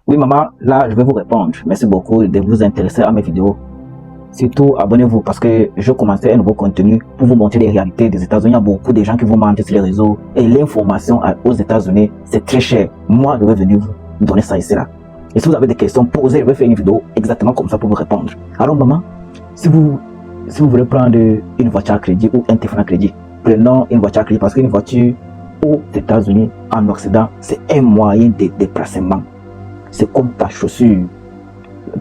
Oui, maman, là, je vais vous répondre. Merci beaucoup de vous intéresser à mes vidéos. Surtout, abonnez-vous parce que je commençais un nouveau contenu pour vous montrer les réalités des États-Unis. Il y a beaucoup de gens qui vous mentent sur les réseaux et l'information aux États-Unis, c'est très cher. Moi, je vais venir vous donner ça ici, là. Et si vous avez des questions, posez, je vais faire une vidéo exactement comme ça pour vous répondre. Alors, maman, si vous voulez prendre une voiture à crédit ou un téléphone à crédit, prenons une voiture à crédit parce qu'une voiture aux États-Unis, en Occident, c'est un moyen de déplacement. C'est comme ta chaussure.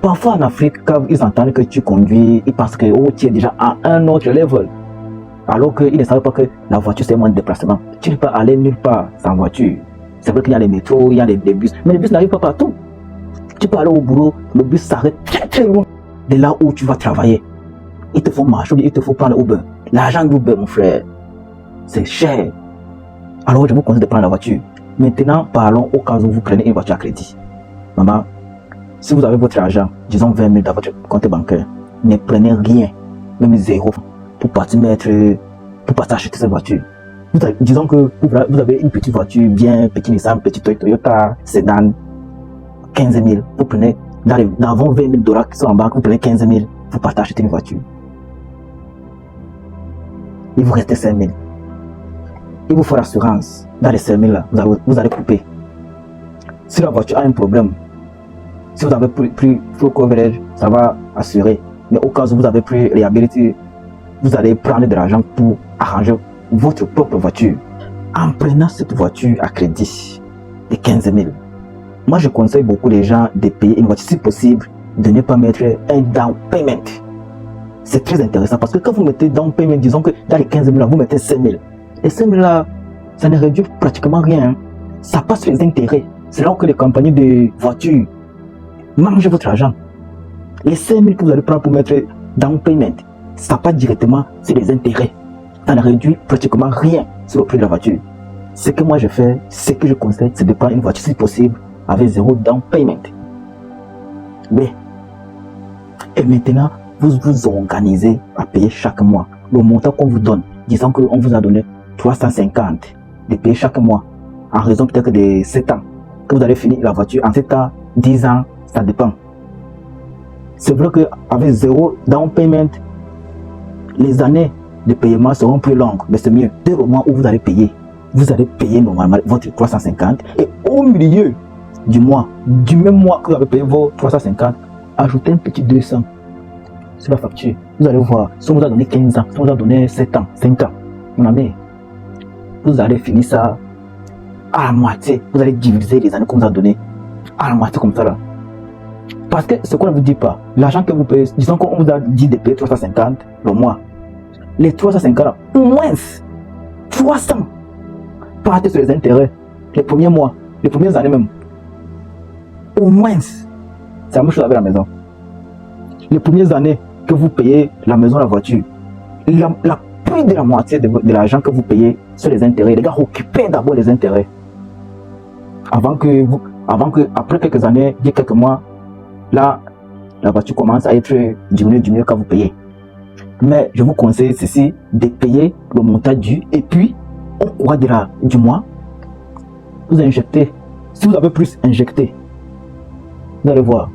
Parfois en Afrique, quand ils entendent que tu conduis, ils pensent que oh, tu es déjà à un autre level. Alors qu'ils ne savent pas que la voiture c'est un moyen de déplacement. Tu ne peux pas aller nulle part sans voiture. C'est vrai qu'il y a les métros, il y a les bus, mais les bus n'arrivent pas partout. Tu peux aller au boulot, le bus s'arrête très très loin de là où tu vas travailler. Il te faut marcher, il te faut prendre Uber. L'argent d'Uber, mon frère, c'est cher. Alors je vous conseille de prendre la voiture. Maintenant, parlons au cas où vous prenez une voiture à crédit. Maman, si vous avez votre argent, disons 20 000 dans votre compte bancaire, ne prenez rien, même zéro, pour partir acheter cette voiture. Disons que vous avez une petite voiture, bien petit Nissan, petit Toyota, Sedan, 15 000. Vous prenez, dans vos 20 000 $ qui sont en banque, vous prenez 15 000, vous partez acheter une voiture. Il vous reste 5 000. Il vous faut l'assurance. Dans les 5 000 là, vous allez couper. Si la voiture a un problème, si vous avez pris full coverage, ça va assurer. Mais au cas où vous avez pris liability, vous allez prendre de l'argent pour arranger votre propre voiture. En prenant cette voiture à crédit de 15 000, moi je conseille beaucoup les gens de payer une voiture si possible, de ne pas mettre un down payment. C'est très intéressant parce que quand vous mettez down payment, disons que dans les 15 000 là, vous mettez 5 000. Et 5 000 là, ça ne réduit pratiquement rien. Hein. Ça passe sur les intérêts. C'est là que les compagnies de voitures mangez votre argent. Les 5 000 que vous allez prendre pour mettre down payment, ça passe directement sur les intérêts. Ça ne réduit pratiquement rien sur le prix de la voiture. Ce que moi je fais, ce que je conseille, c'est de prendre une voiture si possible avec zéro down payment. Mais, et maintenant, vous vous organisez à payer chaque mois le montant qu'on vous donne. Disons qu'on vous a donné 350 de payer chaque mois en raison peut-être de 7 ans. Que vous allez finir la voiture en 7 ans, 10 ans, ça dépend. C'est vrai qu'avec zéro down payment, les années de paiement seront plus longues, mais c'est mieux. Dès le mois où vous allez payer normalement votre 350 et au milieu du mois, du même mois que vous avez payé vos 350, ajoutez un petit 200 sur la facture. Vous allez voir, si on vous a donné 15 ans, si on vous a donné 7 ans, 5 ans, mon ami, vous allez finir ça à la moitié. Vous allez diviser les années qu'on vous a donné à la moitié comme ça là. Parce que ce qu'on ne vous dit pas, l'argent que vous payez, disons qu'on vous a dit de payer 350 le mois. Les 350 là, au moins 300 partez sur les intérêts. Les premiers mois, les premières années même. Au moins, c'est la même chose avec la maison. Les premières années que vous payez la maison, la voiture, la plus de la moitié de l'argent que vous payez sur les intérêts. Les gars, occupez d'abord les intérêts. Après quelques années, il y a quelques mois, là, la voiture commence à être diminuée quand vous payez. Mais je vous conseille ceci, de payer le montant dû et puis, au cours du mois, vous injectez. Si vous avez plus injecté, vous allez voir,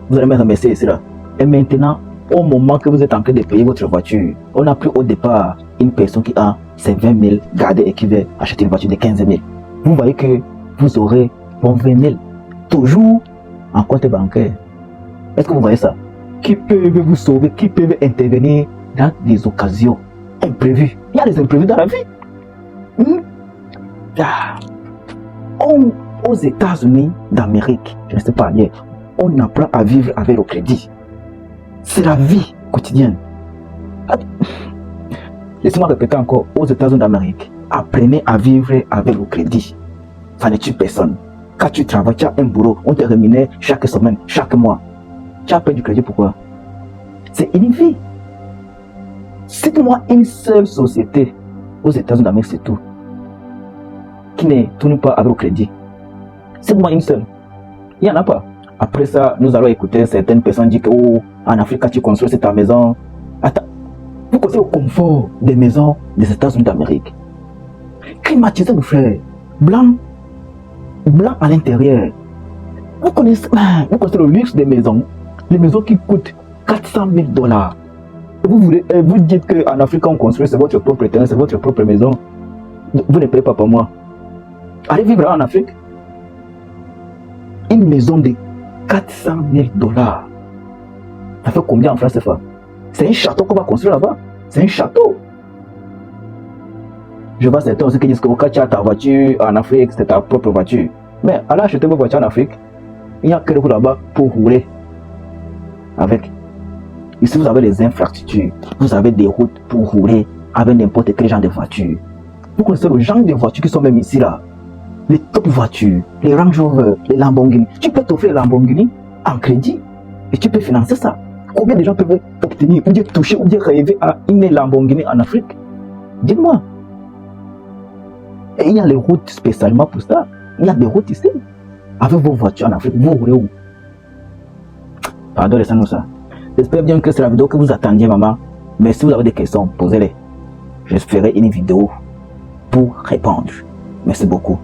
vous allez me remercier ici là. Et maintenant, au moment que vous êtes en train de payer votre voiture, on n'a plus au départ une personne qui a ses 20 000 gardés et qui veut acheter une voiture de 15 000. Vous voyez que vous aurez vos 20 000 toujours en compte bancaire. Est-ce que vous voyez ça? Qui peuvent vous sauver, qui peuvent intervenir dans des occasions imprévues. Il y a des imprévus dans la vie. Aux États-Unis d'Amérique, je ne sais pas ailleurs, on apprend à vivre avec le crédit. C'est la vie quotidienne. Laissez-moi répéter encore, aux États-Unis d'Amérique, apprenez à vivre avec le crédit. Ça ne tue personne. Quand tu travailles, tu as un boulot, on te rémunère chaque semaine, chaque mois. Tu as payé du crédit, pourquoi? C'est une vie. Cite-moi une seule société aux États-Unis d'Amérique, c'est tout, qui ne tourne pas avec le crédit. Cite-moi une seule. Il n'y en a pas. Après ça, nous allons écouter certaines personnes dire que oh, en Afrique, quand tu construis ta maison, attends, vous connaissez le confort des maisons des États-Unis d'Amérique. Climatisé, mon frère. Blanc à l'intérieur. Vous connaissez le luxe des maisons. Les maisons qui coûtent 400 000 $. Vous dites qu'en Afrique, on construit, c'est votre propre terrain, c'est votre propre maison. Vous ne payez pas pour moi. Allez vivre en Afrique. Une maison de 400 000 $. Ça fait combien en France CFA? C'est un château qu'on va construire là-bas. C'est un château. Je vois certains aussi qui disent que quand tu as ta voiture en Afrique, c'est ta propre voiture. Mais allez acheter votre voiture en Afrique. Il n'y a que le route là-bas pour rouler avec. Ici, vous avez les infrastructures. Vous avez des routes pour rouler avec n'importe quel genre de voiture. Vous connaissez le genre de voitures qui sont même ici là. Les top voitures, les Range Rover, les Lamborghini. Tu peux t'offrir les Lamborghini en crédit et tu peux financer ça. Combien de gens peuvent obtenir ou dire toucher ou dire rêver à une Lamborghini en Afrique? Dites-moi. Et il y a les routes spécialement pour ça. Il y a des routes ici. Avec vos voitures en Afrique, vous roulez où? Pardon, laissez-nous ça. J'espère bien que c'est la vidéo que vous attendiez, maman. Mais si vous avez des questions, posez-les. Je ferai une vidéo pour répondre. Merci beaucoup.